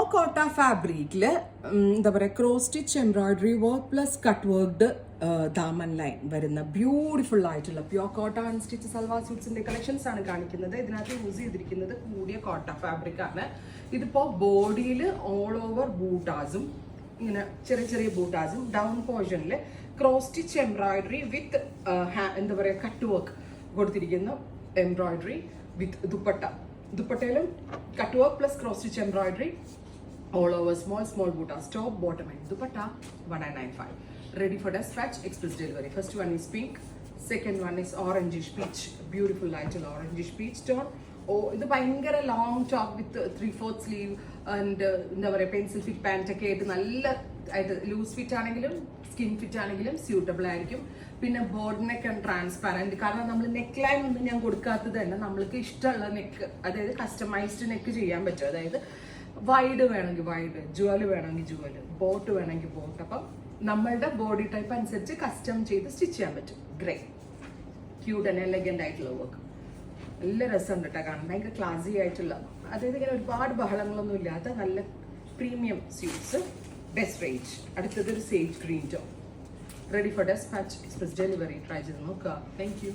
Pure കോട്ട ഫാബ്രിക്കിൽ എന്താ പറയുക cross stitch embroidery work plus cut worked Daman line വരുന്ന ബ്യൂട്ടിഫുൾ ആയിട്ടുള്ള പ്യോർ കോട്ട അൺസ്റ്റിച്ച് സൽവാർ സ്യൂട്ട്സിന്റെ കളക്ഷൻസ് ആണ് കാണിക്കുന്നത്. ഇതിനകത്ത് യൂസ് ചെയ്തിരിക്കുന്നത് കൂടിയ കോട്ട ഫാബ്രിക് ആണ്. ഇതിപ്പോൾ ബോഡിയിൽ ഓൾ ഓവർ ബൂട്ടാസും ഇങ്ങനെ ചെറിയ ചെറിയ ബൂട്ടാസും ഡൗൺ പോർഷനിൽ ക്രോസ് സ്റ്റിച്ച് എംബ്രോയിഡറി വിത്ത് എന്താ പറയുക കട്ട് വർക്ക് കൊടുത്തിരിക്കുന്ന എംബ്രോയിഡറി വിത്ത് ദുപ്പട്ടയിലും cut work plus cross stitch embroidery all over small bootas, top, bottom and dupatta 1995. Ready for dispatch, express delivery. First one is pink, second one is orangish peach, beautiful light orangish peach tone. Oh, ഇത് ഭയങ്കര long top with 3/4 sleeve and എന്താ പറയുക pencil fit pant ഒക്കെ ആയിട്ട് നല്ല ആയിട്ട് loose fit ആണെങ്കിലും skin fit ആണെങ്കിലും സ്യൂട്ടബിൾ ആയിരിക്കും. പിന്നെ ബോർഡ് നെക്ക് ആൻഡ് ട്രാൻസ്പാരൻറ്റ്, കാരണം നമ്മൾ നെക്ക് ലൈൻ ഒന്നും ഞാൻ കൊടുക്കാത്തത് തന്നെ നമ്മൾക്ക് ഇഷ്ടമുള്ള നെക്ക്, അതായത് കസ്റ്റമൈസ്ഡ് നെക്ക് ചെയ്യാൻ പറ്റും. അതായത് വൈഡ് വേണമെങ്കിൽ വൈഡ്, ജുവൽ വേണമെങ്കിൽ ജുവൽ, ബോട്ട് വേണമെങ്കിൽ ബോട്ട്. അപ്പം നമ്മളുടെ ബോഡി ടൈപ്പ് അനുസരിച്ച് കസ്റ്റം ചെയ്ത് സ്റ്റിച്ച് ചെയ്യാൻ പറ്റും. ഗ്രേ ക്യൂട്ട് ആൻഡ് എലഗന്റ് ആയിട്ടുള്ള വർക്ക്, നല്ല രസമുണ്ട് കേട്ടോ കാണാൻ, ഭയങ്കര ക്ലാസി ആയിട്ടുള്ള, അതായത് ഇങ്ങനെ ഒരുപാട് ബഹളങ്ങളൊന്നും ഇല്ലാത്ത നല്ല പ്രീമിയം സ്യൂട്ട്സ്, ബെസ്റ്റ് റേഞ്ച്. അടുത്തത് ഒരു sage green tone. Ready for despatch, express delivery. Try ചെയ്ത് നോക്കുക. Thank U.